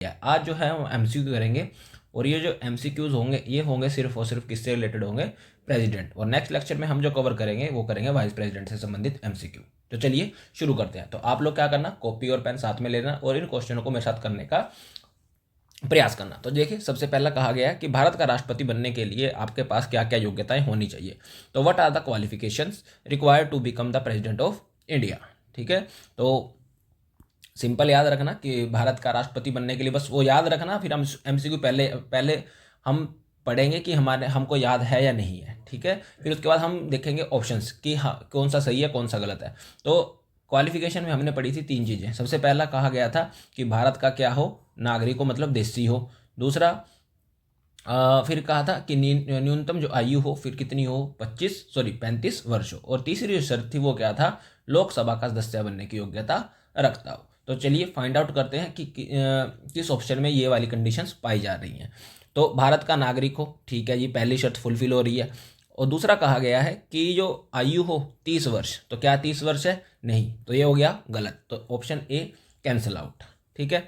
आज जो है हम एमसीक्यू करेंगे और ये जो एमसीक्यूज होंगे ये होंगे सिर्फ और सिर्फ किससे रिलेटेड होंगे, प्रेसिडेंट। और नेक्स्ट लेक्चर में हम जो कवर करेंगे वो करेंगे वाइस प्रेसिडेंट से संबंधित एमसीक्यू। तो चलिए शुरू करते हैं। तो आप लोग क्या करना, कॉपी और पेन साथ में लेना और इन क्वेश्चनों को मेरे साथ करने का प्रयास करना। तो देखिए सबसे पहला कहा गया है कि भारत का राष्ट्रपति बनने के लिए आपके पास क्या क्या योग्यताएं होनी चाहिए। तो what are the qualifications required to become the president of India. ठीक है, तो सिंपल याद रखना कि भारत का राष्ट्रपति बनने के लिए बस वो याद रखना, फिर हम एमसीक्यू पहले पहले हम पढ़ेंगे कि हमको याद है या नहीं है। ठीक है, फिर उसके बाद हम देखेंगे ऑप्शंस कि हाँ कौन सा सही है कौन सा गलत है। तो क्वालिफिकेशन में हमने पढ़ी थी 3 चीज़ें। सबसे पहला कहा गया था कि भारत का क्या हो, नागरिक हो मतलब देशी हो। दूसरा फिर कहा था कि न्यूनतम जो आयु हो फिर कितनी हो, 35 वर्ष हो। और तीसरी जो शर्त थी वो क्या था, लोकसभा का सदस्य बनने की योग्यता रखता हो। तो चलिए फाइंड आउट करते हैं कि किस ऑप्शन में ये वाली कंडीशंस पाई जा रही हैं। तो भारत का नागरिक हो, ठीक है, ये पहली शर्त फुलफिल हो रही है। और दूसरा कहा गया है कि जो आयु हो 30 वर्ष, तो क्या 30 वर्ष है, नहीं, तो ये हो गया गलत। तो ऑप्शन ए कैंसिल आउट। ठीक है,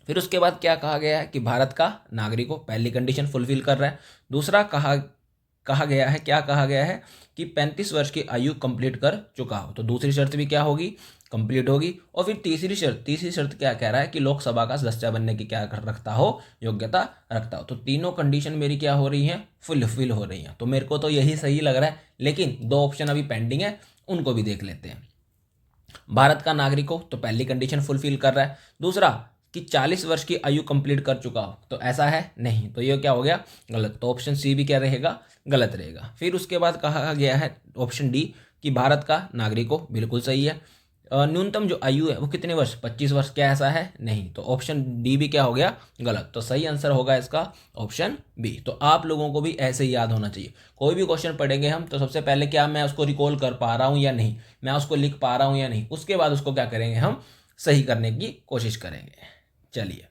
फिर उसके बाद क्या कहा गया है कि भारत का नागरिक हो, पहली कंडीशन फुलफिल कर रहा है। दूसरा कहा गया है, क्या कहा गया है कि 35 वर्ष की आयु कंप्लीट कर चुका हो, तो दूसरी शर्त भी क्या होगी, कंप्लीट होगी। और फिर तीसरी शर्त क्या कह रहा है कि लोकसभा का सदस्य बनने की क्या रखता हो, योग्यता रखता हो। तो तीनों कंडीशन मेरी क्या हो रही हैं, फुलफिल हो रही हैं। तो मेरे को तो यही सही लग रहा है, लेकिन 2 ऑप्शन अभी पेंडिंग है, उनको भी देख लेते हैं। भारत का नागरिक हो तो पहली कंडीशन फुलफिल कर रहा है। दूसरा कि 40 वर्ष की आयु कंप्लीट कर चुका हो, तो ऐसा है नहीं, तो ये क्या हो गया, गलत। तो ऑप्शन सी भी क्या रहेगा, गलत रहेगा। फिर उसके बाद कहा गया है ऑप्शन डी कि भारत का नागरिक हो, बिल्कुल सही है। न्यूनतम जो आयु है वो कितने वर्ष, 25 वर्ष, क्या ऐसा है, नहीं, तो ऑप्शन डी भी क्या हो गया, गलत। तो सही आंसर होगा इसका ऑप्शन बी। तो आप लोगों को भी ऐसे ही याद होना चाहिए, कोई भी क्वेश्चन पढ़ेंगे हम तो सबसे पहले क्या मैं उसको रिकॉल कर पा रहा हूँ या नहीं, मैं उसको लिख पा रहा हूँ या नहीं, उसके बाद उसको क्या करेंगे, हम सही करने की कोशिश करेंगे। चलिए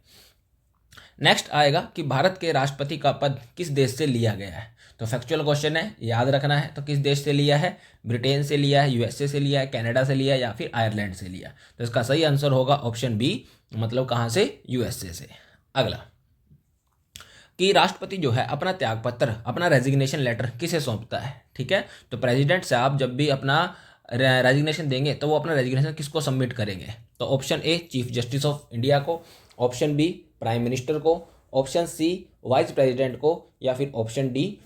नेक्स्ट आएगा कि भारत के राष्ट्रपति का पद किस देश से लिया गया है। तो फैक्चुअल क्वेश्चन है, याद रखना है। तो किस देश से लिया है, ब्रिटेन से लिया है, यूएसए से लिया है, कनाडा से लिया है या फिर आयरलैंड से लिया। तो इसका सही आंसर होगा ऑप्शन बी, मतलब कहाँ से, यूएसए से। अगला कि राष्ट्रपति जो है अपना त्यागपत्र, अपना रेजिग्नेशन लेटर किसे सौंपता है। ठीक है, तो प्रेसिडेंट साहब जब भी अपना रेजिग्नेशन देंगे तो वो अपना रेजिग्नेशन किसको सबमिट करेंगे। तो option a chief justice of India को, ऑप्शन बी प्राइम मिनिस्टर को, ऑप्शन सी वाइस प्रेसिडेंट को, या फिर ऑप्शन डी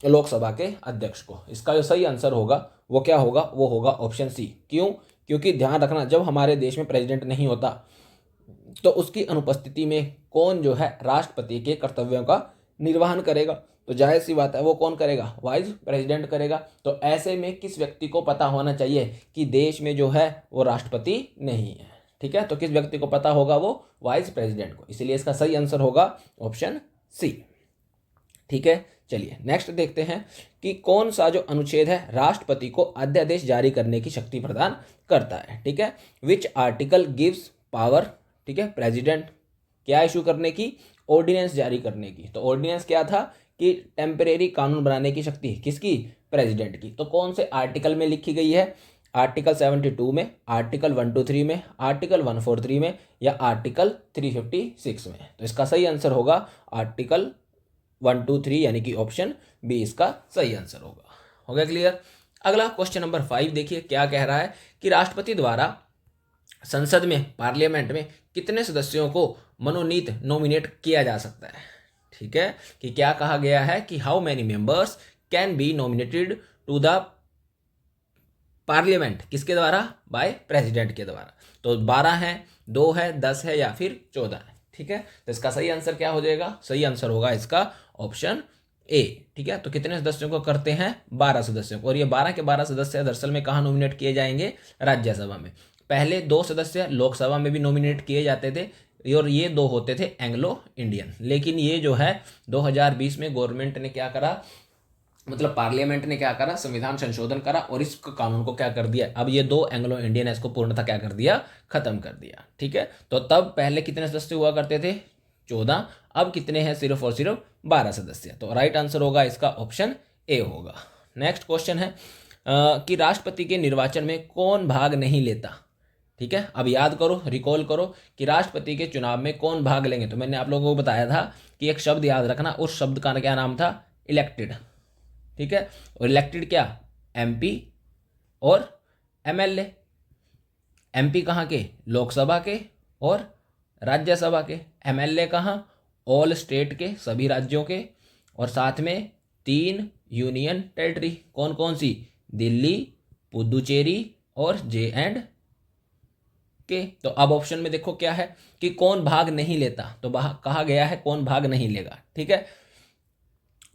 लोकसभा के अध्यक्ष को। इसका जो सही आंसर होगा वो क्या होगा, वो होगा ऑप्शन सी। क्यों, क्योंकि ध्यान रखना जब हमारे देश में प्रेसिडेंट नहीं होता तो उसकी अनुपस्थिति में कौन जो है राष्ट्रपति के कर्तव्यों का निर्वहन करेगा। तो जाहिर सी बात है वो कौन करेगा, वाइस प्रेसिडेंट करेगा। तो ऐसे में किस व्यक्ति को पता होना चाहिए कि देश में जो है वो राष्ट्रपति नहीं है। ठीक है, तो किस व्यक्ति को पता होगा, वो वाइस प्रेसिडेंट को। इसलिए इसका सही आंसर होगा ऑप्शन सी। ठीक है, चलिए नेक्स्ट देखते हैं कि कौन सा जो अनुच्छेद है राष्ट्रपति को अध्यादेश जारी करने की शक्ति प्रदान करता है। ठीक है, विच आर्टिकल गिव्स पावर, ठीक है, प्रेसिडेंट क्या इशू करने की, ऑर्डिनेंस जारी करने की। तो ऑर्डिनेंस क्या था कि टेम्परेरी कानून बनाने की शक्ति किसकी, प्रेसिडेंट की। तो कौन से आर्टिकल में लिखी गई है, आर्टिकल 72 में, आर्टिकल 123 में, आर्टिकल 143 में या आर्टिकल 356 में। तो इसका सही आंसर होगा आर्टिकल 123 यानी कि ऑप्शन बी इसका सही आंसर होगा। हो गया क्लियर। अगला क्वेश्चन नंबर 5 देखिए क्या कह रहा है कि राष्ट्रपति द्वारा संसद में, पार्लियामेंट में कितने सदस्यों को मनोनीत, नॉमिनेट किया जा सकता है। ठीक है, कि क्या कहा गया है कि how many members can be nominated to the parliament, किसके द्वारा, बाय प्रेसिडेंट के द्वारा। तो 12 है, 2 है, 10 है या फिर 14 है। ठीक है, तो इसका सही आंसर क्या हो जाएगा, सही आंसर होगा इसका ऑप्शन ए। ठीक है, तो कितने सदस्यों को करते हैं, 12 सदस्यों को। और ये 12 के 12 सदस्य दरअसल में कहाँ नॉमिनेट किए जाएंगे, राज्यसभा में। पहले 2 सदस्य लोकसभा में भी नॉमिनेट किए जाते थे और ये 2 होते थे एंग्लो इंडियन। लेकिन ये जो है 2020 में गवर्नमेंट ने क्या करा, मतलब पार्लियामेंट ने क्या करा, संविधान संशोधन करा और इस कानून को क्या कर दिया, अब ये 2 एंग्लो इंडियन है इसको पूर्णतः क्या कर दिया, खत्म कर दिया। ठीक है, तो तब पहले कितने सदस्य हुआ करते थे, 14, अब कितने हैं, सिर्फ और सिर्फ 12 सदस्य। तो राइट आंसर होगा इसका ऑप्शन ए होगा। नेक्स्ट क्वेश्चन है कि राष्ट्रपति के निर्वाचन में कौन भाग नहीं लेता। ठीक है, अब याद करो, रिकॉल करो कि राष्ट्रपति के चुनाव में कौन भाग लेंगे। तो मैंने आप लोगों को बताया था कि एक शब्द याद रखना, उस शब्द का क्या नाम था, इलेक्टेड। ठीक है, और इलेक्टेड क्या, एमपी और एमएलए। एमपी कहाँ के, लोकसभा के और राज्यसभा के। एमएलए कहाँ, ऑल स्टेट के, सभी राज्यों के। और साथ में 3 यूनियन टेरिटरी, कौन कौन सी, दिल्ली, पुदुचेरी और जे के। तो अब ऑप्शन में देखो क्या है कि कौन भाग नहीं लेता, तो कहा गया है कौन भाग नहीं लेगा। ठीक है,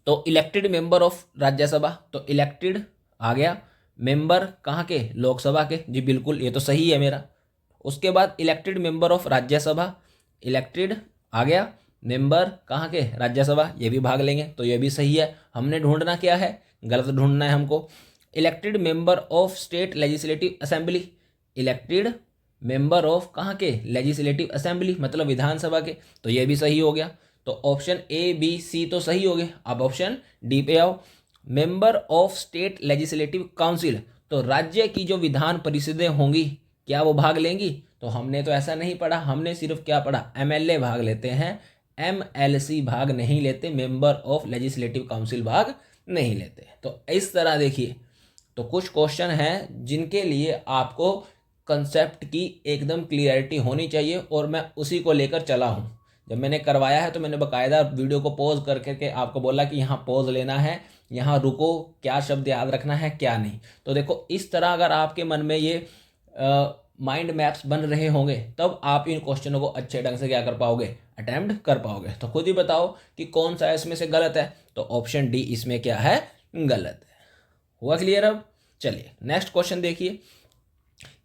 तो इलेक्टेड मेंबर ऑफ राज्यसभा, तो इलेक्टेड आ गया। मेंबर कहाँ के, लोकसभा के, जी बिल्कुल, ये तो सही है मेरा। उसके बाद elected member of Rajya Sabha, elected आ गया। मेंबर कहाँ के, राज्यसभा, ये भी भाग लेंगे, तो ये भी सही है। हमने ढूंढना क्या है, गलत ढूंढना है हमको। Elected member of state legislative assembly, elected member of कहाँ के, लेजिस्लेटिव असेंबली, मतलब विधानसभा के, तो ये भी सही हो गया। तो ऑप्शन ए बी सी तो सही हो गए। अब ऑप्शन डी पे आओ, member of state legislative council, तो राज्य की जो विधान परिषदें होंगी क्या वो भाग लेंगी। तो हमने तो ऐसा नहीं पढ़ा, हमने सिर्फ क्या पढ़ा, एमएलए भाग लेते हैं, एमएलसी भाग नहीं लेते, मेंबर ऑफ लेजिस्लेटिव काउंसिल भाग नहीं लेते। तो इस तरह देखिए, तो कुछ क्वेश्चन हैं जिनके लिए आपको कंसेप्ट की एकदम क्लियरिटी होनी चाहिए, और मैं उसी को लेकर चला हूँ। जब मैंने करवाया है तो मैंने बकायदा वीडियो को पॉज करके आपको बोला कि यहाँ पॉज लेना है, यहाँ रुको, क्या शब्द याद रखना है क्या नहीं। तो देखो, इस तरह अगर आपके मन में ये माइंड मैप्स बन रहे होंगे, तब आप इन क्वेश्चनों को अच्छे ढंग से क्या कर पाओगे, अटेम्प्ट कर पाओगे। तो खुद ही बताओ कि कौन सा इसमें से गलत है। तो ऑप्शन डी इसमें क्या है, गलत है। हुआ क्लियर। अब चलिए नेक्स्ट क्वेश्चन देखिए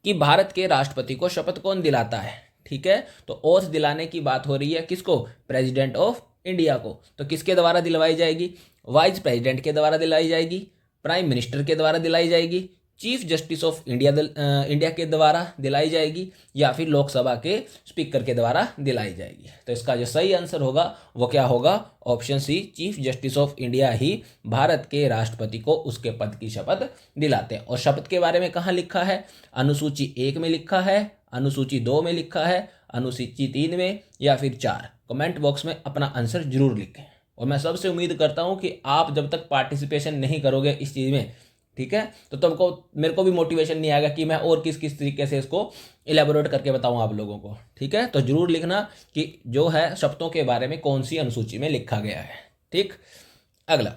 कि भारत के राष्ट्रपति को शपथ कौन दिलाता है। ठीक है, तो ओथ दिलाने की बात हो रही है, किसको, प्रेसिडेंट ऑफ इंडिया को। तो किसके द्वारा दिलवाई जाएगी, वाइस प्रेसिडेंट के द्वारा दिलाई जाएगी, प्राइम मिनिस्टर के द्वारा दिलाई जाएगी, चीफ जस्टिस ऑफ इंडिया के द्वारा दिलाई जाएगी, या फिर लोकसभा के स्पीकर के द्वारा दिलाई जाएगी। तो इसका जो सही आंसर होगा वो क्या होगा, option C, chief justice of India ही भारत के राष्ट्रपति को उसके पद की शपथ दिलाते हैं। और शपथ के बारे में कहाँ लिखा है, अनुसूची 1 में लिखा है, अनुसूची 2 में लिखा है, अनुसूची 3 में, या फिर 4। कमेंट बॉक्स में अपना आंसर जरूर लिखें। और मैं सबसे उम्मीद करता हूँ कि आप जब तक पार्टिसिपेशन नहीं करोगे इस चीज़ में, ठीक है, तो तुमको, मेरे को भी मोटिवेशन नहीं आएगा कि मैं और किस किस तरीके से इसको इलेबोरेट करके बताऊं आप लोगों को। ठीक है, तो जरूर लिखना कि जो है शब्दों के बारे में कौन सी अनुसूची में लिखा गया है। ठीक, अगला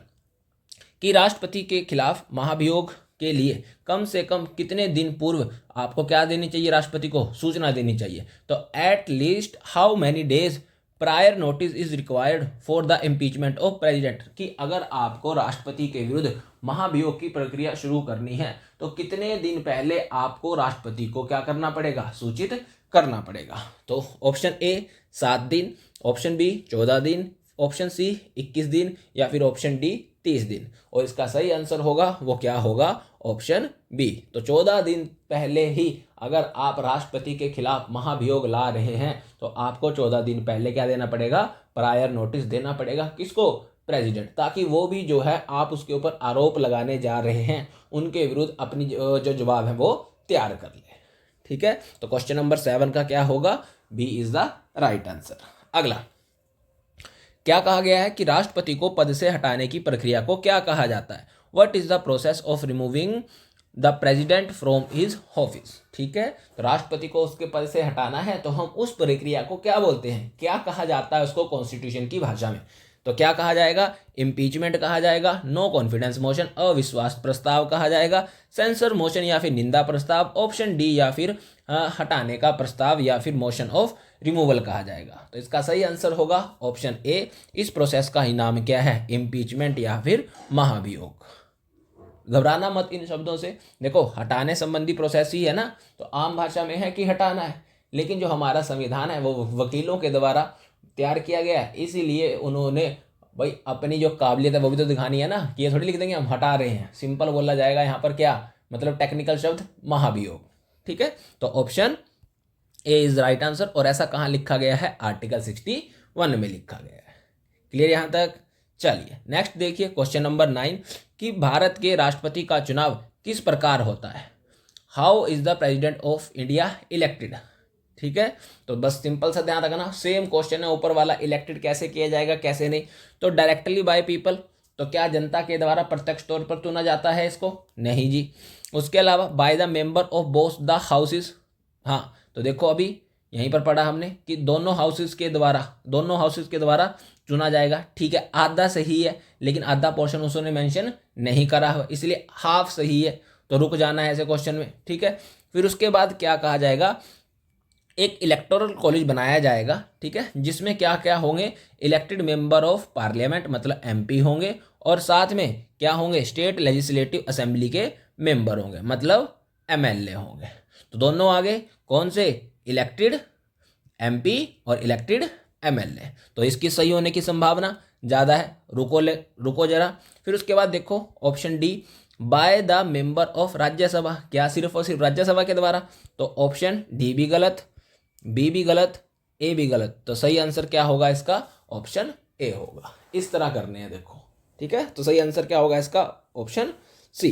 कि राष्ट्रपति के खिलाफ महाभियोग के लिए कम से कम कितने दिन पूर्व आपको क्या देनी चाहिए, राष्ट्रपति को सूचना देनी चाहिए। तो at least how many days prior notice is required for the impeachment of president, कि अगर आपको राष्ट्रपति के विरुद्ध महाभियोग की प्रक्रिया शुरू करनी है तो कितने दिन पहले आपको राष्ट्रपति को क्या करना पड़ेगा, सूचित करना पड़ेगा। तो ऑप्शन ए 7 दिन, ऑप्शन बी 14 दिन, ऑप्शन सी 21 दिन, या फिर ऑप्शन डी 30 दिन। और इसका सही आंसर होगा वो क्या होगा, ऑप्शन बी। तो 14 दिन पहले ही अगर आप राष्ट्रपति के खिलाफ महाभियोग ला रहे हैं तो आपको 14 दिन पहले क्या देना पड़ेगा, प्रायर नोटिस देना पड़ेगा, किसको, प्रेसिडेंट, ताकि वो भी जो है आप उसके ऊपर आरोप लगाने जा रहे हैं उनके विरुद्ध अपनी जो जवाब है वो तैयार कर ले। ठीक है, तो क्वेश्चन नंबर 7 का क्या होगा, B is the right answer. अगला क्या कहा गया है कि राष्ट्रपति को पद से हटाने की प्रक्रिया को क्या कहा जाता है, what is the process of removing the president from his office. ठीक है, तो राष्ट्रपति को उसके पद से हटाना है तो हम उस प्रक्रिया को क्या बोलते हैं, क्या कहा जाता है उसको कॉन्स्टिट्यूशन की भाषा में। तो क्या कहा जाएगा, इम्पीचमेंट कहा जाएगा, नो कॉन्फिडेंस मोशन अविश्वास प्रस्ताव कहा जाएगा, सेंसर मोशन या फिर निंदा प्रस्ताव, ऑप्शन डी या फिर हटाने का प्रस्ताव या फिर मोशन ऑफ रिमूवल कहा जाएगा। तो इसका सही आंसर होगा ऑप्शन ए। इस प्रोसेस का ही नाम क्या है, इम्पीचमेंट या फिर महाभियोग। घबराना मत इन शब्दों से, देखो हटाने संबंधी प्रोसेस ही है ना, तो आम भाषा में है कि हटाना है, लेकिन जो हमारा संविधान है वो वकीलों के द्वारा तैयार किया गया है, इसीलिए उन्होंने भाई अपनी जो काबिलियत है वो भी तो दिखानी है ना, कि ये थोड़ी लिख देंगे हम हटा रहे हैं, सिंपल बोला जाएगा यहाँ पर क्या, मतलब टेक्निकल शब्द महाभियोग। ठीक है, तो option A is right answer. और ऐसा कहाँ लिखा गया है, आर्टिकल 61 में लिखा गया है। क्लियर यहाँ तक। चलिए नेक्स्ट देखिए क्वेश्चन नंबर 9 कि भारत के राष्ट्रपति का चुनाव किस प्रकार होता है, how is the president of India elected. ठीक है, तो बस सिंपल सा ध्यान रखना, सेम क्वेश्चन है ऊपर वाला, इलेक्टेड कैसे किया जाएगा कैसे नहीं। तो डायरेक्टली बाय पीपल, तो क्या जनता के द्वारा प्रत्यक्ष तौर पर चुना जाता है इसको, नहीं जी। उसके अलावा by the member of both the houses, हाँ तो देखो अभी यहीं पर पढ़ा हमने कि दोनों हाउसेस के द्वारा चुना जाएगा। ठीक है, आधा सही है, लेकिन आधा पोर्शन उसने मेंशन नहीं करा है, इसलिए हाफ सही है, तो रुक जाना है ऐसे क्वेश्चन में। ठीक है, फिर उसके बाद क्या कहा जाएगा, एक इलेक्टोरल कॉलेज बनाया जाएगा। ठीक है, जिसमें क्या क्या होंगे, इलेक्टेड मेंबर ऑफ पार्लियामेंट मतलब एमपी होंगे, और साथ में क्या होंगे, स्टेट लेजिस्लेटिव असेंबली के मेंबर होंगे मतलब एमएलए होंगे। तो दोनों आगे कौन से, इलेक्टेड एमपी और इलेक्टेड एमएलए, तो इसकी सही होने की संभावना ज़्यादा है। रुको जरा, फिर उसके बाद देखो option D, by the member of Rajya Sabha, क्या सिर्फ और सिर्फ राज्यसभा के द्वारा, तो ऑप्शन डी भी गलत, बी भी गलत, ए भी गलत, तो सही आंसर क्या होगा इसका, ऑप्शन ए होगा। इस तरह करने हैं देखो। ठीक है, तो सही आंसर क्या होगा इसका, ऑप्शन सी।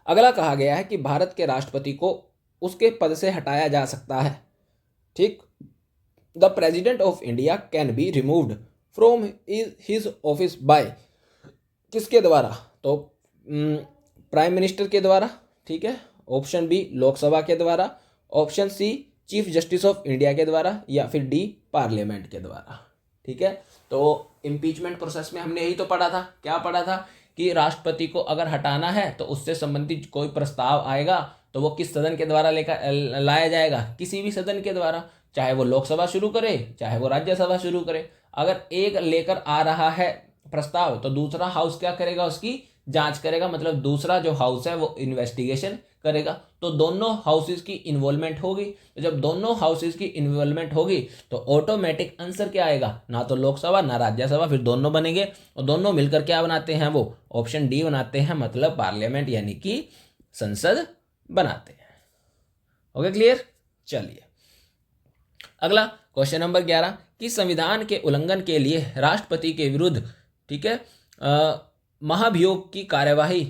अगला कहा गया है कि भारत के राष्ट्रपति को उसके पद से हटाया जा सकता है। ठीक, the president of India can be removed from his office by, किसके द्वारा, तो प्राइम मिनिस्टर के द्वारा। ठीक है, ऑप्शन बी लोकसभा के द्वारा, option C chief justice of India के द्वारा, या फिर डी पार्लियामेंट के द्वारा। ठीक है, तो इम्पीचमेंट प्रोसेस में हमने यही तो पढ़ा था, क्या पढ़ा था कि राष्ट्रपति को अगर हटाना है तो उससे संबंधित कोई प्रस्ताव आएगा तो वो किस सदन के द्वारा लेकर लाया जाएगा, किसी भी सदन के द्वारा, चाहे वो लोकसभा शुरू करे चाहे वो राज्यसभा शुरू करे। अगर एक लेकर आ रहा है प्रस्ताव तो दूसरा हाउस क्या करेगा, उसकी जांच करेगा, मतलब दूसरा जो हाउस है वो इन्वेस्टिगेशन करेगा। तो दोनों हाउसेस की इन्वॉल्वमेंट होगी, तो जब दोनों हाउसेस की इन्वॉल्वमेंट होगी तो ऑटोमेटिक आंसर क्या आएगा, ना तो लोकसभा ना राज्यसभा, फिर दोनों बनेंगे, और दोनों मिलकर क्या बनाते हैं, वो ऑप्शन डी बनाते हैं, मतलब पार्लियामेंट यानी कि संसद बनाते हैं। Okay clear. चलिए अगला क्वेश्चन नंबर 11 कि संविधान के उल्लंघन के लिए राष्ट्रपति के विरुद्ध, ठीक है, महाभियोग की कार्यवाही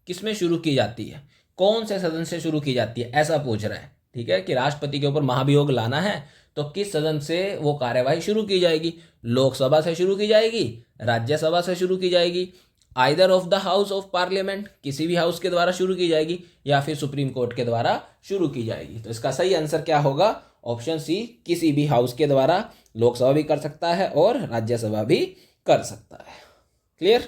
किसमें शुरू की जाती है, कौन से सदन से शुरू की जाती है, ऐसा पूछ रहा है। ठीक है, कि राष्ट्रपति के ऊपर महाभियोग लाना है तो किस सदन से वो कार्यवाही शुरू की जाएगी, लोकसभा से शुरू की जाएगी, राज्यसभा से शुरू की जाएगी, either of the house of parliament, किसी भी हाउस के द्वारा शुरू की जाएगी, या फिर सुप्रीम कोर्ट के द्वारा शुरू की जाएगी। तो इसका सही आंसर क्या होगा, ऑप्शन सी, किसी भी हाउस के द्वारा, लोकसभा भी कर सकता है और राज्यसभा भी कर सकता है। क्लियर।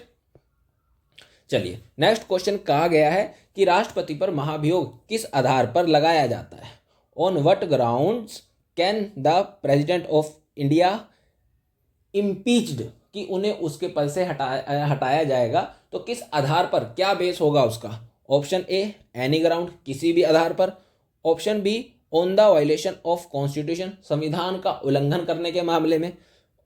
चलिए नेक्स्ट क्वेश्चन कहा गया है कि राष्ट्रपति पर महाभियोग किस आधार पर लगाया जाता है, on what grounds can the president of India impeached, कि उन्हें उसके पद से हटाया जाएगा तो किस आधार पर, क्या बेस होगा उसका। ऑप्शन ए एनी ग्राउंड, किसी भी आधार पर, option B on the violation of constitution, संविधान का उल्लंघन करने के मामले में,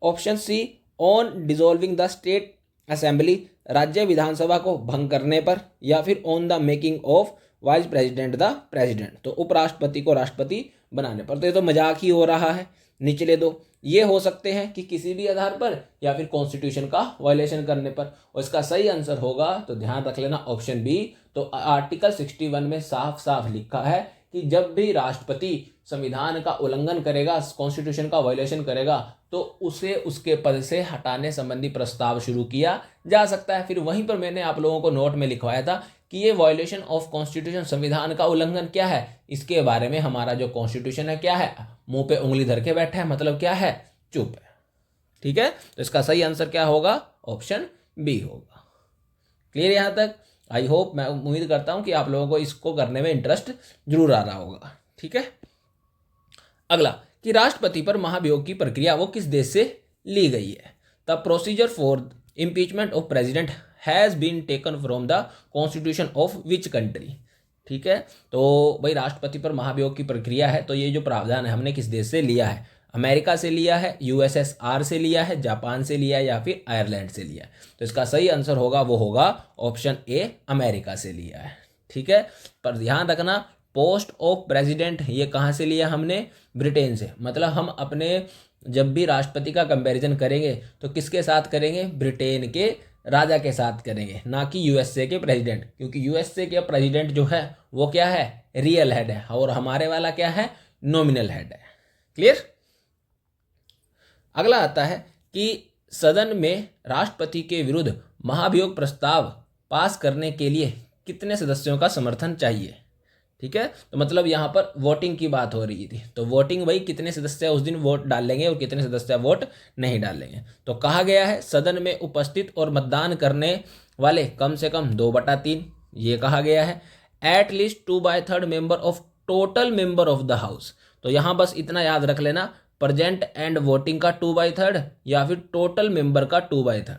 option C on dissolving the state assembly, राज्य विधानसभा को भंग करने पर, या फिर on the making of vice president the president, तो उपराष्ट्रपति को राष्ट्रपति बनाने पर। तो ये तो मजाक ही हो रहा है, निचले दो ये हो सकते हैं कि किसी भी आधार पर या फिर कॉन्स्टिट्यूशन का वायलेशन करने पर, और इसका सही आंसर होगा, तो ध्यान रख लेना, ऑप्शन बी। तो आर्टिकल 61 में साफ साफ लिखा है कि जब भी राष्ट्रपति संविधान का उल्लंघन करेगा, कॉन्स्टिट्यूशन का वायलेशन करेगा, तो उसे उसके पद से हटाने संबंधी प्रस्ताव शुरू किया जा सकता है। फिर वहीं पर मैंने आप लोगों को नोट में लिखवाया था कि ये वायलेशन ऑफ कॉन्स्टिट्यूशन, संविधान का उल्लंघन क्या है, इसके बारे में हमारा जो कॉन्स्टिट्यूशन है क्या है, मुंह पे उंगली धर के बैठा है, मतलब क्या है, चुप है। ठीक है, तो इसका सही आंसर क्या होगा, ऑप्शन बी होगा। क्लियर यहाँ तक। आई होप, मैं उम्मीद करता हूं कि आप लोगों को इसको करने में इंटरेस्ट जरूर आ रहा होगा। ठीक है, अगला कि राष्ट्रपति पर महाभियोग की प्रक्रिया वो किस देश से ली गई है, the procedure for impeachment of president has been taken from the constitution of which country. ठीक है, तो भाई राष्ट्रपति पर महाभियोग की प्रक्रिया है, तो ये जो प्रावधान है हमने किस देश से लिया है, अमेरिका से लिया है, यूएसएसआर से लिया है, जापान से लिया है, या फिर आयरलैंड से लिया है। तो इसका सही आंसर होगा, वो होगा ऑप्शन ए, अमेरिका से लिया है। ठीक है, पर ध्यान रखना, पोस्ट ऑफ प्रेसिडेंट ये कहाँ से लिया हमने, ब्रिटेन से, मतलब हम अपने जब भी राष्ट्रपति का कंपैरिजन करेंगे तो किसके साथ करेंगे, ब्रिटेन के राजा के साथ करेंगे, ना कि यूएसए के प्रेसिडेंट, क्योंकि यूएसए के प्रेसिडेंट जो है वो क्या है, रियल हेड है, और हमारे वाला क्या है, नॉमिनल हेड है। क्लियर। अगला आता है कि सदन में राष्ट्रपति के विरुद्ध महाभियोग प्रस्ताव पास करने के लिए कितने सदस्यों का समर्थन चाहिए। ठीक है, तो मतलब यहाँ पर वोटिंग की बात हो रही थी, तो वोटिंग भाई कितने सदस्य उस दिन वोट डालेंगे और कितने सदस्य वोट नहीं डालेंगे। तो कहा गया है सदन में उपस्थित और मतदान करने वाले कम से कम 2/3, ये कहा गया है। At least 2/3 member of total member of the house. तो यहाँ बस इतना याद रख लेना, प्रेजेंट एंड वोटिंग का 2/3 या फिर टोटल मेंबर का 2/3।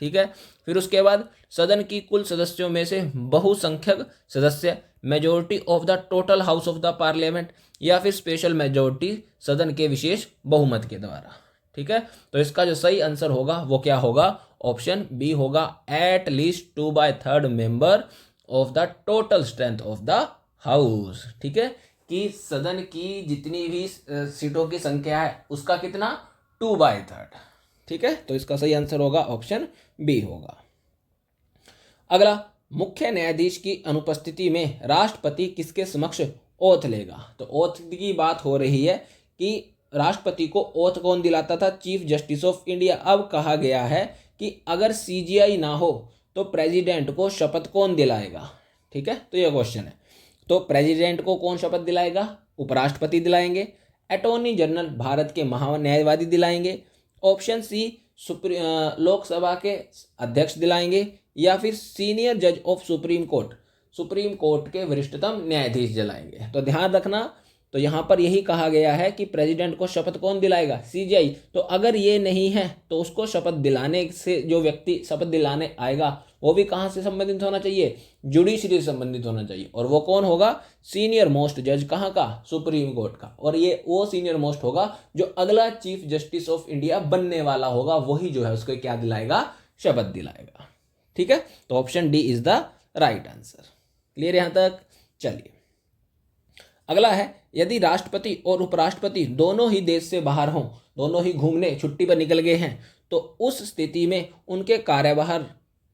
ठीक है, फिर उसके बाद सदन की कुल सदस्यों में से बहुसंख्यक सदस्य, majority of the total house of the parliament, या फिर स्पेशल मेजोरिटी सदन के विशेष बहुमत के द्वारा। ठीक है, तो इसका जो सही आंसर होगा वो क्या होगा, ऑप्शन बी होगा, at least 2/3 member of the total strength of the house. ठीक है, कि सदन की जितनी भी सीटों की संख्या है उसका कितना, 2/3। ठीक है, तो इसका सही आंसर होगा ऑप्शन बी होगा। अगला, मुख्य न्यायाधीश की अनुपस्थिति में राष्ट्रपति किसके समक्ष ओथ लेगा। तो ओथ की बात हो रही है कि राष्ट्रपति को ओथ कौन दिलाता था, चीफ जस्टिस ऑफ इंडिया। अब कहा गया है कि अगर सीजीआई ना हो तो प्रेसिडेंट को शपथ कौन दिलाएगा। ठीक है, तो यह क्वेश्चन है। तो प्रेसिडेंट को कौन शपथ दिलाएगा, उपराष्ट्रपति दिलाएंगे, अटॉर्नी जनरल भारत के महान्यायवादी दिलाएंगे, ऑप्शन सी लोकसभा के अध्यक्ष दिलाएंगे, या फिर सीनियर जज ऑफ सुप्रीम कोर्ट के वरिष्ठतम न्यायाधीश दिलाएंगे। तो ध्यान रखना, तो यहाँ पर यही कहा गया है कि प्रेसिडेंट को शपथ कौन दिलाएगा, सीजीआई। तो अगर ये नहीं है तो उसको शपथ दिलाने से जो व्यक्ति शपथ दिलाने आएगा वो भी कहाँ से संबंधित होना चाहिए, जुडिशरी से संबंधित होना चाहिए, और वो कौन होगा, सीनियर मोस्ट जज कहाँ का, सुप्रीम कोर्ट का। और ये वो सीनियर मोस्ट होगा जो अगला चीफ जस्टिस ऑफ इंडिया बनने वाला होगा, वही जो है उसको क्या दिलाएगा, शपथ दिलाएगा। ठीक है, तो option D is the right answer. Clear यहां तक। चलिए अगला है, यदि राष्ट्रपति और उपराष्ट्रपति दोनों ही देश से बाहर हों, दोनों ही घूमने छुट्टी पर निकल गए हैं, तो उस स्थिति में उनके कार्यभार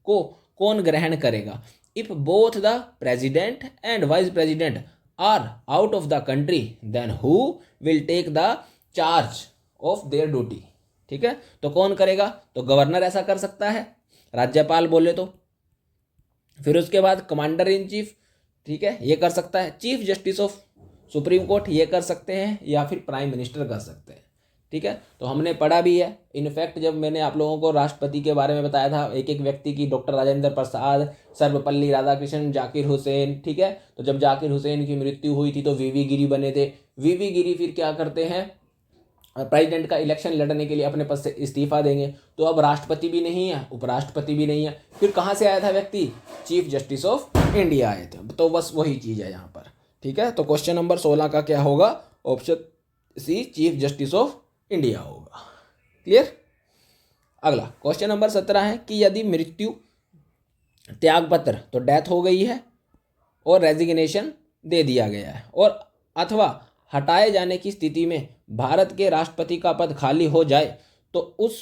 को कौन ग्रहण करेगा। If both the president and vice president are out of the country, then who will take the charge of their duty. ठीक है, तो कौन करेगा, तो गवर्नर ऐसा कर सकता है, राज्यपाल बोले तो, फिर उसके बाद कमांडर इन चीफ, ठीक है, ये कर सकता है, chief justice of supreme court ये कर सकते हैं, या फिर प्राइम मिनिस्टर कर सकते हैं। ठीक है, तो हमने पढ़ा भी है, इनफैक्ट जब मैंने आप लोगों को राष्ट्रपति के बारे में बताया था, एक एक व्यक्ति की, डॉक्टर राजेंद्र प्रसाद, सर्वपल्ली राधाकृष्णन, जाकिर हुसैन। ठीक है, तो जब जाकिर हुसैन की मृत्यु हुई थी तो वीवी गिरी बने थे। वीवी गिरी फिर क्या करते हैं, प्रेसिडेंट का इलेक्शन लड़ने के लिए अपने पद से इस्तीफा देंगे। तो अब राष्ट्रपति भी नहीं है, उपराष्ट्रपति भी नहीं है, फिर कहाँ से आया था व्यक्ति, चीफ जस्टिस ऑफ इंडिया आए थे। तो बस वही चीज़ है यहाँ पर। ठीक है, तो क्वेश्चन नंबर 16 का क्या होगा, option C chief justice of India होगा। क्लियर। अगला क्वेश्चन नंबर 17 है कि यदि मृत्यु, त्यागपत्र, तो डेथ हो गई है और रेजिग्नेशन दे दिया गया है, और अथवा हटाए जाने की स्थिति में भारत के राष्ट्रपति का पद खाली हो जाए, तो उस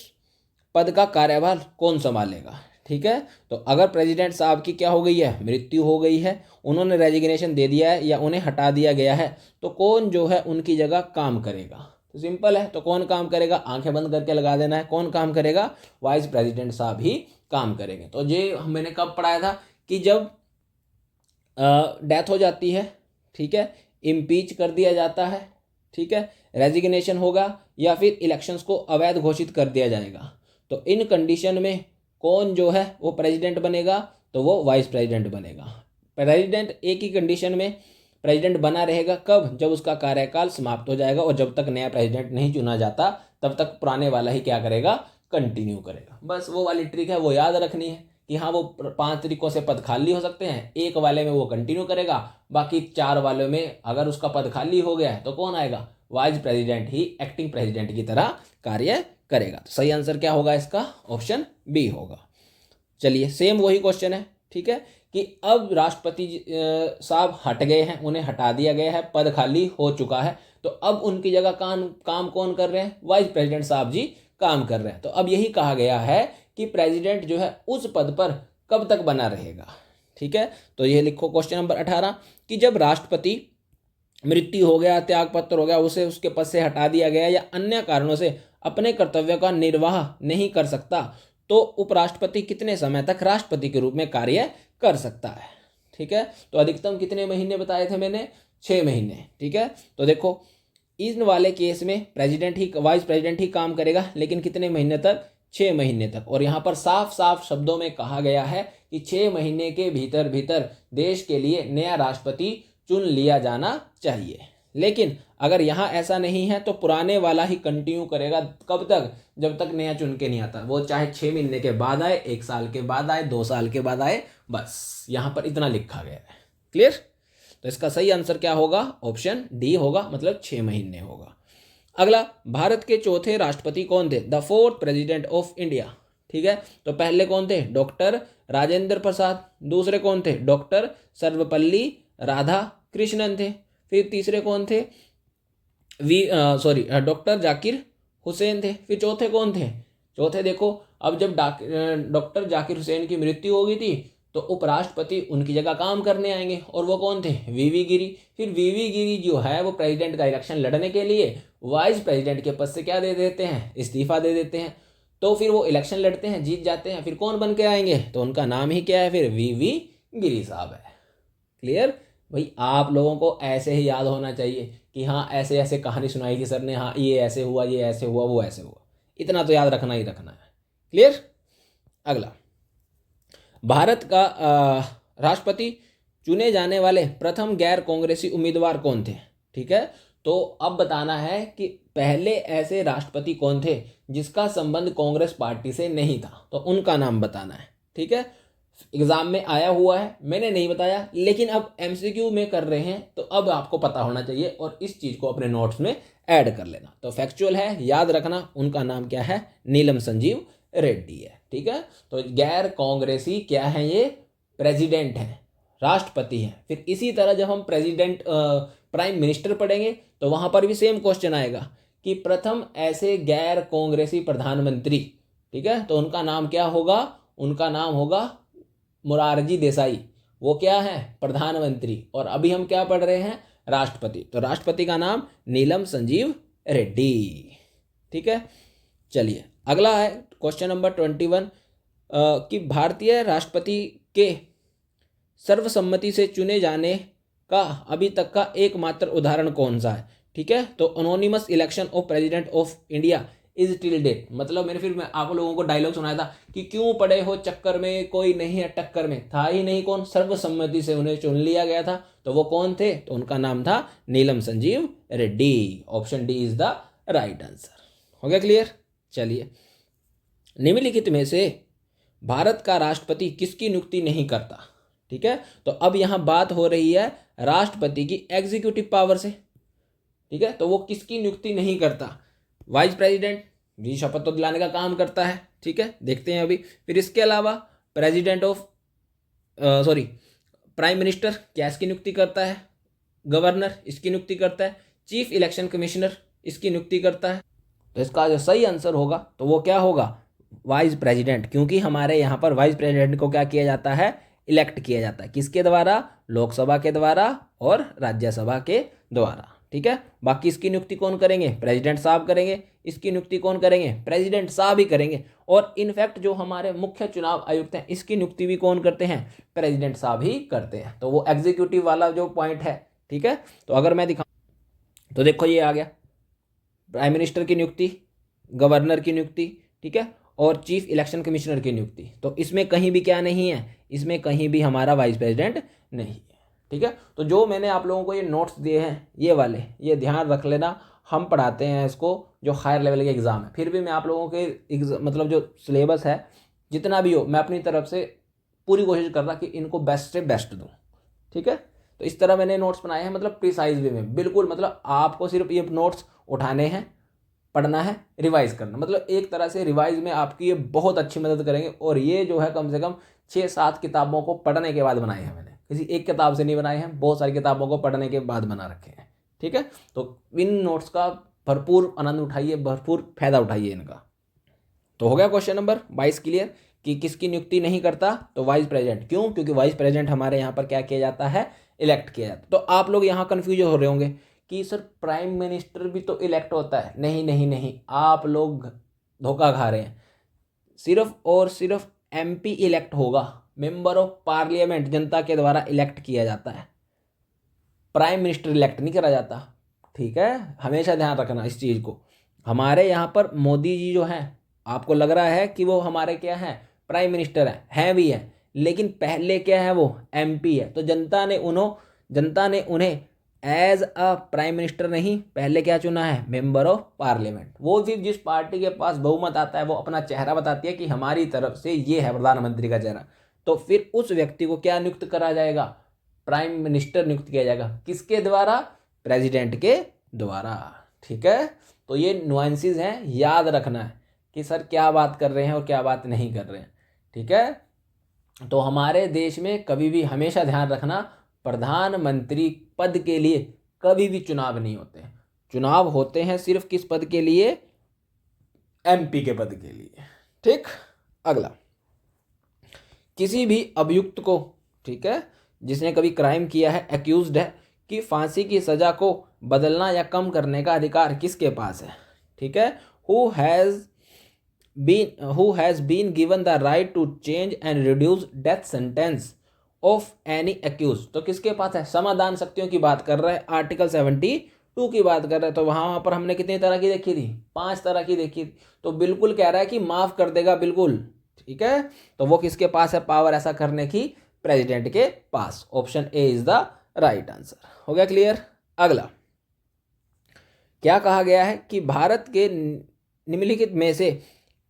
पद का कार्यभार कौन संभालेगा। ठीक है, तो अगर प्रेसिडेंट साहब की क्या हो गई है, मृत्यु हो गई है, उन्होंने रेजिग्नेशन दे दिया है या उन्हें हटा दिया गया है, तो कौन जो है उनकी जगह काम करेगा। तो सिंपल है, तो कौन काम करेगा, आंखें बंद करके लगा देना है, कौन काम करेगा, वाइस प्रेसिडेंट साहब ही काम करेंगे। तो ये मैंने कब पढ़ाया था कि जब डेथ हो जाती है, ठीक है, इम्पीच कर दिया जाता है, ठीक है, रेजिग्नेशन होगा, या फिर इलेक्शंस को अवैध घोषित कर दिया जाएगा, तो इन कंडीशन में कौन जो है वो प्रेसिडेंट बनेगा, तो वो वाइस प्रेसिडेंट बनेगा। प्रेसिडेंट एक ही कंडीशन में प्रेसिडेंट बना रहेगा, कब, जब उसका कार्यकाल समाप्त हो जाएगा, और जब तक नया प्रेसिडेंट नहीं चुना जाता तब तक पुराने वाला ही क्या करेगा, कंटिन्यू करेगा। बस वो वाली ट्रिक है, वो याद रखनी है कि हाँ, वो 5 तरीकों से पद खाली हो सकते हैं, एक वाले में वो कंटिन्यू करेगा, बाकी 4 वालों में अगर उसका पद खाली हो गया है तो कौन आएगा, वाइस प्रेसिडेंट ही एक्टिंग प्रेसिडेंट की तरह कार्य करेगा। तो सही आंसर क्या होगा इसका, ऑप्शन बी होगा। चलिए सेम वही क्वेश्चन है, ठीक है, कि अब राष्ट्रपति साहब हट गए हैं, उन्हें हटा दिया गया है, पद खाली हो चुका है, तो अब उनकी जगह काम कौन कर रहे हैं, वाइस प्रेसिडेंट साहब जी काम कर रहे हैं। तो अब यही कहा गया है कि प्रेसिडेंट जो है उस पद पर कब तक बना रहेगा। ठीक है, तो ये लिखो क्वेश्चन नंबर 18 कि जब राष्ट्रपति मृत्यु हो गया, त्यागपत्र हो गया, उसे उसके पद से हटा दिया गया या अन्य कारणों से अपने कर्तव्यों का निर्वाह नहीं कर सकता तो उपराष्ट्रपति कितने समय तक राष्ट्रपति के रूप में कार्य कर सकता है। ठीक है, तो अधिकतम कितने महीने बताए थे मैंने, 6 महीने। ठीक है, तो देखो इन वाले केस में प्रेसिडेंट ही वाइस प्रेसिडेंट ही काम करेगा, लेकिन कितने महीने तक, 6 महीने तक। और यहाँ पर साफ साफ शब्दों में कहा गया है कि 6 महीने के भीतर भीतर देश के लिए नया राष्ट्रपति चुन लिया जाना चाहिए। लेकिन अगर यहाँ ऐसा नहीं है तो पुराने वाला ही कंटिन्यू करेगा, कब तक, जब तक नया चुन के नहीं आता। वो चाहे 6 महीने के बाद आए, 1 साल के बाद आए, 2 साल के बाद आए, बस यहाँ पर इतना लिखा गया है। क्लियर, तो इसका सही आंसर क्या होगा, ऑप्शन डी होगा, मतलब 6 महीने होगा। अगला, भारत के चौथे राष्ट्रपति कौन थे, the 4th president of India. ठीक है, तो पहले कौन थे, डॉक्टर राजेंद्र प्रसाद। दूसरे कौन थे, डॉक्टर सर्वपल्ली राधाकृष्णन थे। फिर तीसरे कौन थे, डॉक्टर जाकिर हुसैन थे। फिर चौथे कौन थे, चौथे देखो, अब जब डॉक्टर जाकिर हुसैन की मृत्यु हो गई थी तो उपराष्ट्रपति उनकी जगह काम करने आएंगे, और वो कौन थे, वीवी गिरी। फिर वीवी गिरी जो है वो प्रेसिडेंट का इलेक्शन लड़ने के लिए वाइस प्रेसिडेंट के पद से क्या दे देते हैं, इस्तीफा दे देते हैं। तो फिर वो इलेक्शन लड़ते हैं, जीत जाते हैं, फिर कौन बन के आएंगे, तो उनका नाम ही क्या है, फिर वीवी गिरी साहब है। क्लियर भाई, आप लोगों को ऐसे ही याद होना चाहिए कि हाँ ऐसे ऐसे कहानी सुनाई थी सर ने, हाँ ये ऐसे हुआ, ये ऐसे हुआ, वो ऐसे हुआ, इतना तो याद रखना ही रखना है। क्लियर। अगला, भारत का राष्ट्रपति चुने जाने वाले प्रथम गैर कांग्रेसी उम्मीदवार कौन थे। ठीक है, तो अब बताना है कि पहले ऐसे राष्ट्रपति कौन थे जिसका संबंध कांग्रेस पार्टी से नहीं था, तो उनका नाम बताना है। ठीक है, एग्जाम में आया हुआ है, मैंने नहीं बताया, लेकिन अब एमसीक्यू में कर रहे हैं तो अब आपको पता होना चाहिए और इस चीज को अपने नोट्स में ऐड कर लेना। तो फैक्चुअल है, याद रखना, उनका नाम क्या है, नीलम संजीव रेड्डी है। ठीक है, तो गैर कांग्रेसी क्या है, ये प्रेसिडेंट है, राष्ट्रपति है। फिर इसी तरह जब हम प्रेसिडेंट प्राइम मिनिस्टर पढ़ेंगे तो वहां पर भी सेम क्वेश्चन आएगा कि प्रथम ऐसे गैर कांग्रेसी प्रधानमंत्री। ठीक है, तो उनका नाम क्या होगा, उनका नाम होगा मोरारजी देसाई। वो क्या है, प्रधानमंत्री, और अभी हम क्या पढ़ रहे हैं, राष्ट्रपति। तो राष्ट्रपति का नाम नीलम संजीव रेड्डी। ठीक है, चलिए अगला है क्वेश्चन नंबर 21 कि भारतीय राष्ट्रपति के सर्वसम्मति से चुने जाने का अभी तक का एकमात्र उदाहरण कौन सा है। ठीक है, तो anonymous election of president of India is till date, मतलब मैं आप लोगों को डायलॉग सुनाया था कि क्यों पड़े हो चक्कर में, कोई नहीं है टक्कर में, था ही नहीं कौन, सर्वसम्मति से उन्हें चुन लिया गया था। तो वो कौन थे, तो उनका नाम था Neelam Sanjiva Reddy. Option D is the right answer. हो गया क्लियर। चलिए, निम्नलिखित में से भारत का राष्ट्रपति किसकी नियुक्ति नहीं करता। ठीक है, तो अब यहां बात हो रही है राष्ट्रपति की एग्जीक्यूटिव पावर से। ठीक है, तो वो किसकी नियुक्ति नहीं करता, वाइस प्रेसिडेंट जी शपथ तो दिलाने का काम करता है। ठीक है, देखते हैं अभी। फिर इसके अलावा प्रेसिडेंट ऑफ प्राइम मिनिस्टर क्या इसकी नियुक्ति करता है, गवर्नर इसकी नियुक्ति करता है, चीफ इलेक्शन कमिश्नर इसकी नियुक्ति करता है। तो इसका जो सही आंसर होगा तो वो क्या होगा, वाइस प्रेसिडेंट, क्योंकि हमारे यहाँ पर वाइस प्रेसिडेंट को क्या किया जाता है, इलेक्ट किया जाता है। किसके द्वारा, लोकसभा के द्वारा और राज्यसभा के द्वारा। ठीक है, बाकी इसकी नियुक्ति कौन करेंगे, प्रेसिडेंट साहब करेंगे। इसकी नियुक्ति कौन करेंगे, प्रेसिडेंट साहब ही करेंगे। और इनफैक्ट जो हमारे मुख्य चुनाव आयुक्त हैं इसकी नियुक्ति भी कौन करते हैं, प्रेसिडेंट साहब ही करते हैं। तो वो एग्जीक्यूटिव वाला जो पॉइंट है। ठीक है, तो अगर मैं दिखाऊं तो देखो ये आ गया, प्राइम मिनिस्टर की नियुक्ति, गवर्नर की नियुक्ति, ठीक है, और चीफ इलेक्शन कमिश्नर की नियुक्ति। तो इसमें कहीं भी क्या नहीं है, इसमें कहीं भी हमारा वाइस प्रेसिडेंट नहीं है। ठीक है, तो जो मैंने आप लोगों को ये नोट्स दिए हैं ये वाले, ये ध्यान रख लेना, हम पढ़ाते हैं इसको जो हायर लेवल के एग्जाम है। फिर भी मैं आप लोगों के मतलब जो सिलेबस है जितना भी हो, मैं अपनी तरफ से पूरी कोशिश कर रहा कि इनको बेस्ट से बेस्ट दूँ। ठीक है, तो इस तरह मैंने नोट्स बनाए हैं, मतलब प्रिसाइज वे में बिल्कुल, मतलब आपको सिर्फ ये नोट्स उठाने हैं, पढ़ना है, रिवाइज करना, मतलब एक तरह से रिवाइज में आपकी ये बहुत अच्छी मदद करेंगे। और ये जो है कम से कम 6-7 किताबों को पढ़ने के बाद बनाए हैं मैंने, किसी एक किताब से नहीं बनाए हैं, बहुत सारी किताबों को पढ़ने के बाद बना रखे हैं। ठीक है, तो इन नोट्स का भरपूर आनंद उठाइए, भरपूर फायदा उठाइए इनका। तो हो गया क्वेश्चन नंबर 22 क्लियर कि किसकी नियुक्ति नहीं करता, तो वाइस प्रेसिडेंट। क्यों? क्योंकि वाइस प्रेसिडेंट हमारे यहाँ पर क्या किया जाता है, इलेक्ट किया जाता है। तो आप लोग यहाँ कंफ्यूज हो रहे होंगे कि सर प्राइम मिनिस्टर भी तो इलेक्ट होता है। नहीं नहीं नहीं, आप लोग धोखा खा रहे हैं। सिर्फ और सिर्फ एमपी इलेक्ट होगा, मेंबर ऑफ पार्लियामेंट जनता के द्वारा इलेक्ट किया जाता है, प्राइम मिनिस्टर इलेक्ट नहीं करा जाता। ठीक है, हमेशा ध्यान रखना इस चीज़ को। हमारे यहाँ पर मोदी जी जो हैं, आपको लग रहा है कि वो हमारे क्या हैं, प्राइम मिनिस्टर हैं भी हैं, लेकिन पहले क्या है, वो एमपी है। तो जनता ने उन्हें एज अ प्राइम मिनिस्टर नहीं, पहले क्या चुना है, मेंबर ऑफ पार्लियामेंट। वो फिर जिस पार्टी के पास बहुमत आता है वो अपना चेहरा बताती है कि हमारी तरफ से ये है प्रधानमंत्री का चेहरा, तो फिर उस व्यक्ति को क्या नियुक्त करा जाएगा, प्राइम मिनिस्टर नियुक्त किया जाएगा। किसके द्वारा? प्रेसिडेंट के द्वारा। ठीक है, तो ये नुआंसेस हैं, याद रखना है कि सर क्या बात कर रहे हैं और क्या बात नहीं कर रहे हैं। ठीक है, तो हमारे देश में कभी भी हमेशा ध्यान रखना, प्रधानमंत्री पद के लिए कभी भी चुनाव नहीं होते। चुनाव होते हैं सिर्फ किस पद के लिए, एमपी के पद के लिए। ठीक, अगला, किसी भी अभियुक्त को, ठीक है, जिसने कभी क्राइम किया है, एक्यूज्ड है, कि फांसी की सजा को बदलना या कम करने का अधिकार किसके पास है? ठीक है, who has been given the right to change and reduce death sentence of any accused. तो किसके पास है? समाधान शक्तियों की बात कर रहा है, आर्टिकल 72 की बात कर रहा है। तो वहां पर हमने कितनी तरह की देखी थी? 5 तरह की देखी थी। तो बिल्कुल कह रहा है कि माफ कर देगा, बिल्कुल। ठीक है, तो वो किसके पास है पावर ऐसा करने की? प्रेसिडेंट के पास। Option A is the right answer. हो गया क्लियर? अगला, क्या कहा गया है कि भारत के निम्नलिखित में से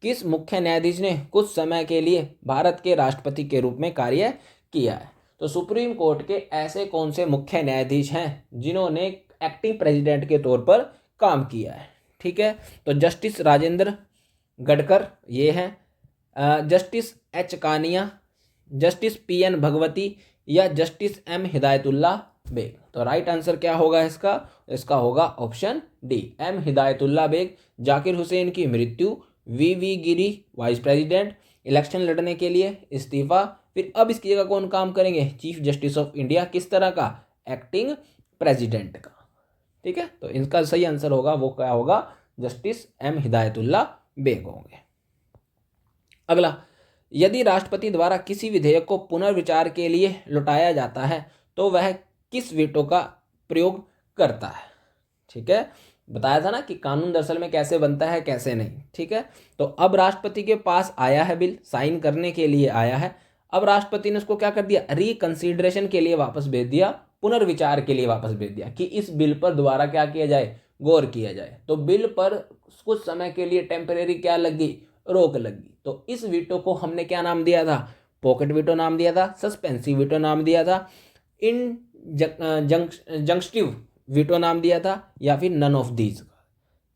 किस मुख्य न्यायाधीश ने कुछ समय के लिए भारत के राष्ट्रपति के रूप में कार्य किया है? तो सुप्रीम कोर्ट के ऐसे कौन से मुख्य न्यायाधीश हैं जिन्होंने एक्टिंग प्रेसिडेंट के तौर पर काम किया है? ठीक है, तो जस्टिस राजेंद्र गडकर ये हैं, justice H Kania, justice P N Bhagwati, या जस्टिस एम हिदायतुल्ला बेग। तो राइट आंसर क्या होगा इसका? इसका होगा option D, M Hidayatullah Beg. Zakir Hussain की मृत्यु, V Giri vice president, election लड़ने के लिए इस्तीफा, फिर अब इसकी जगह कौन काम करेंगे? Chief justice of India. किस तरह का? एक्टिंग प्रेसिडेंट का। ठीक है, तो इनका सही आंसर होगा, वो क्या होगा? जस्टिस एम हिदायतुल्ला बेग होंगे। अगला, यदि राष्ट्रपति द्वारा किसी विधेयक को पुनर्विचार के लिए लौटाया जाता है तो वह किस वीटो का प्रयोग करता है? ठीक है, बताया था ना कि कानून दरअसल में कैसे बनता है, कैसे नहीं। ठीक है, तो अब राष्ट्रपति के पास आया है बिल, साइन करने के लिए आया है। अब राष्ट्रपति ने उसको क्या कर दिया? रिकंसीडरेशन के लिए वापस भेज दिया, पुनर्विचार के लिए वापस भेज दिया कि इस बिल पर दोबारा क्या किया जाए? गौर किया जाए। तो बिल पर कुछ समय के लिए टेम्परेरी क्या लगी? रोक लगी। तो इस वीटो को हमने क्या नाम दिया था? पॉकेट वीटो नाम दिया था, सस्पेंसिव वीटो नाम दिया था, इन जंक्टिव वीटो नाम दिया था, या फिर नन ऑफ दीज।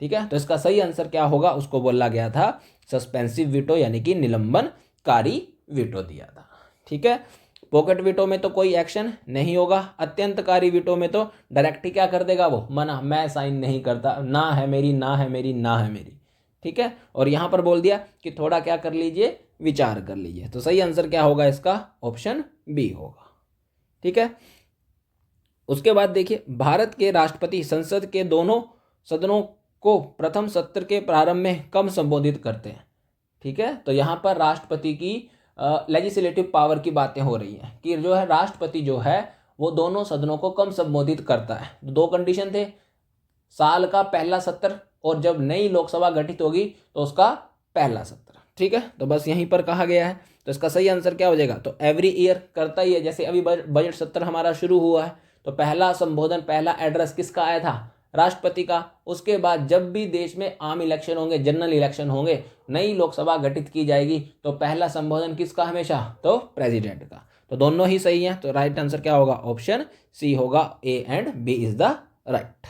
ठीक है, तो इसका सही आंसर क्या होगा? उसको बोला गया था सस्पेंसिव वीटो, यानी कि निलंबनकारी वीटो दिया था। ठीक है, पॉकेट वीटो में तो कोई एक्शन नहीं होगा, अत्यंतकारी वीटो में तो डायरेक्ट ही क्या कर देगा वो? मना, मैं साइन नहीं करता, ना है मेरी, ना है मेरी, ना है मेरी। ठीक है, और यहाँ पर बोल दिया कि थोड़ा क्या कर लीजिए? विचार कर लीजिए। तो सही आंसर क्या होगा इसका? ऑप्शन बी होगा। ठीक है, उसके बाद देखिए, भारत के राष्ट्रपति संसद के दोनों सदनों को प्रथम सत्र के प्रारंभ में कब संबोधित करते हैं? ठीक है, तो यहाँ पर राष्ट्रपति की लेजिस्लेटिव पावर की बातें हो रही हैं कि जो है राष्ट्रपति जो है वो दोनों सदनों को कब संबोधित करता है। दो कंडीशन थे, साल का पहला सत्र और जब नई लोकसभा गठित होगी तो उसका पहला सत्र। ठीक है, तो बस यहीं पर कहा गया है। तो इसका सही आंसर क्या हो जाएगा? तो एवरी ईयर करता ही है। जैसे अभी बजट सत्र हमारा शुरू हुआ है तो पहला संबोधन, पहला एड्रेस किसका आया था? राष्ट्रपति का। उसके बाद जब भी देश में आम इलेक्शन होंगे, जनरल इलेक्शन होंगे, नई लोकसभा गठित की जाएगी तो पहला संबोधन किसका हमेशा? तो प्रेसिडेंट का। तो दोनों ही सही हैं। तो राइट आंसर क्या होगा? ऑप्शन सी होगा, A and B is the right.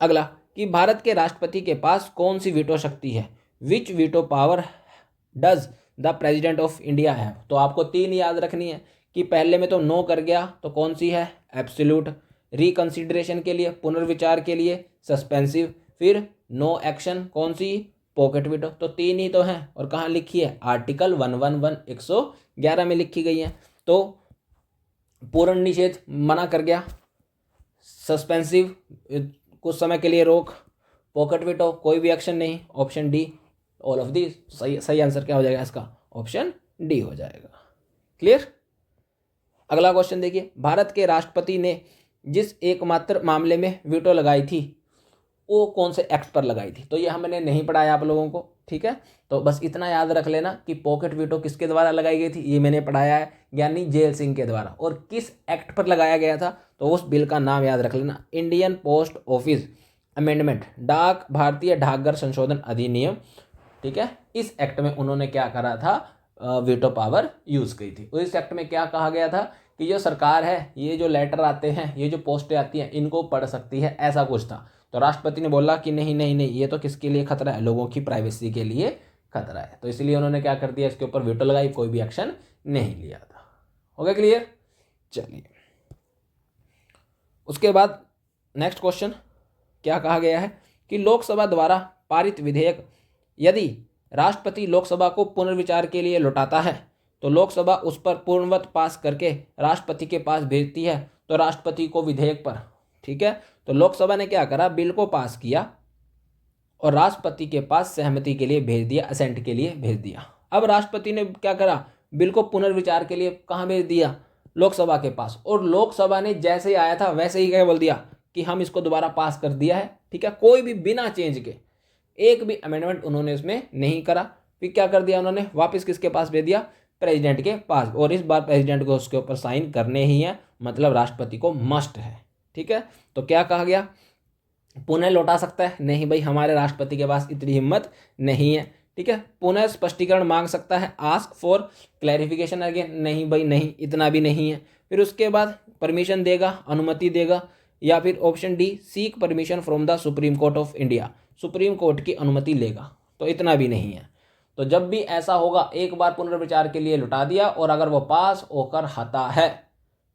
अगला, कि भारत के राष्ट्रपति के पास कौन सी वीटो शक्ति है? Which veto power does the president of India have? तो आपको 3 याद रखनी है कि पहले में तो नो कर गया, तो कौन सी है? एब्सोल्यूट। रिकंसिडरेशन के लिए, पुनर्विचार के लिए सस्पेंसिव। फिर नो एक्शन, कौन सी? पॉकेट वीटो, तो 3 ही तो हैं और कहाँ लिखी है, आर्टिकल 111 111 में लिखी गई है। तो पूर्ण निषेध मना कर गया, सस्पेंसिव कुछ समय के लिए रोक, पॉकेट वीटो कोई भी एक्शन नहीं, option D all of the. सही आंसर क्या हो जाएगा इसका, ऑप्शन डी हो जाएगा। क्लियर। अगला क्वेश्चन देखिए, भारत के राष्ट्रपति ने जिस एकमात्र मामले में वीटो लगाई थी वो कौन से एक्ट पर लगाई थी। तो ये हमने नहीं पढ़ाया आप लोगों को, ठीक है। तो बस इतना याद रख लेना कि पॉकेट वीटो किसके द्वारा लगाई गई थी, ये मैंने पढ़ाया है, यानी जेल सिंह के द्वारा। और किस एक्ट पर लगाया गया था, तो उस बिल का नाम याद रख लेना, इंडियन पोस्ट ऑफिस अमेंडमेंट, भारतीय डाकघर संशोधन अधिनियम, ठीक है। इस एक्ट में उन्होंने क्या करा था, वीटो पावर यूज की थी। और इस एक्ट में क्या कहा गया था कि जो सरकार है, ये जो लेटर आते हैं, ये जो पोस्टें आती हैं, इनको पढ़ सकती है, ऐसा कुछ था। तो राष्ट्रपति ने बोला कि नहीं नहीं नहीं, ये तो किसके लिए खतरा है, लोगों की प्राइवेसी के लिए खतरा है। तो इसलिए उन्होंने क्या कर दिया, इसके ऊपर वीटो लगाई, कोई भी एक्शन नहीं लिया था। हो गया क्लियर। चलिए उसके बाद नेक्स्ट क्वेश्चन क्या कहा गया है कि लोकसभा द्वारा पारित विधेयक यदि राष्ट्रपति लोकसभा को पुनर्विचार के लिए लौटाता है तो लोकसभा उस पर पूर्णवत पास करके राष्ट्रपति के पास भेजती है, तो राष्ट्रपति को विधेयक पर, ठीक है। तो लोकसभा ने क्या करा, बिल को पास किया और राष्ट्रपति के पास सहमति के लिए भेज दिया, असेंट के लिए भेज दिया। अब राष्ट्रपति ने क्या करा, बिल को पुनर्विचार के लिए कहाँ भेज दिया, लोकसभा के पास। और लोकसभा ने जैसे ही आया था वैसे ही क्या बोल दिया कि हम इसको दोबारा पास कर दिया है, ठीक है। कोई भी बिना चेंज के एक भी अमेंडमेंट उन्होंने इसमें नहीं करा। फिर क्या कर दिया उन्होंने, वापस किसके पास भेज दिया, प्रेसिडेंट के पास। और इस बार प्रेसिडेंट को उसके ऊपर साइन करने ही है, मतलब राष्ट्रपति को मस्ट है, ठीक है। तो क्या कहा गया, पुनः लौटा सकता है, नहीं भाई हमारे राष्ट्रपति के पास इतनी हिम्मत नहीं है, ठीक है। पुनः स्पष्टीकरण मांग सकता है, आस्क फॉर क्लैरिफिकेशन अगेन, नहीं भाई नहीं, इतना भी नहीं है। फिर उसके बाद परमिशन देगा, अनुमति देगा, या फिर option D seek permission from the supreme court of India, supreme court की अनुमति लेगा, तो इतना भी नहीं है। तो जब भी ऐसा होगा, एक बार पुनर्विचार के लिए लौटा दिया और अगर वो पास होकर आता है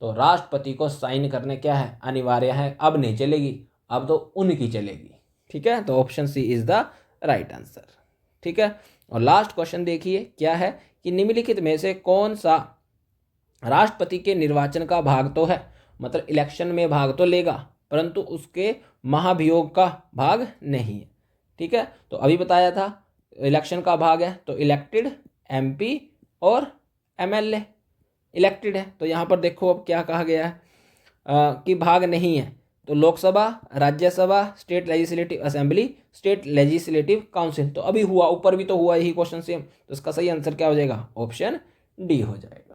तो राष्ट्रपति को साइन करने क्या है, अनिवार्य है। अब नहीं चलेगी, अब तो उनकी चलेगी, ठीक है। तो option C is the right answer, ठीक है। और लास्ट क्वेश्चन देखिए क्या है कि निम्नलिखित में से कौन सा राष्ट्रपति के निर्वाचन का भाग तो है, मतलब इलेक्शन में भाग तो लेगा परंतु उसके महाभियोग का भाग नहीं है, ठीक है। तो अभी बताया था इलेक्शन का भाग है, तो इलेक्टेड एमपी और एमएलए इलेक्टेड है। तो यहाँ पर देखो अब क्या कहा गया है कि भाग नहीं है, तो Lok Sabha, Rajya Sabha, state legislative assembly, state legislative council. तो अभी हुआ, ऊपर भी तो हुआ यही क्वेश्चन सेम, तो इसका सही आंसर क्या हो जाएगा, ऑप्शन डी हो जाएगा।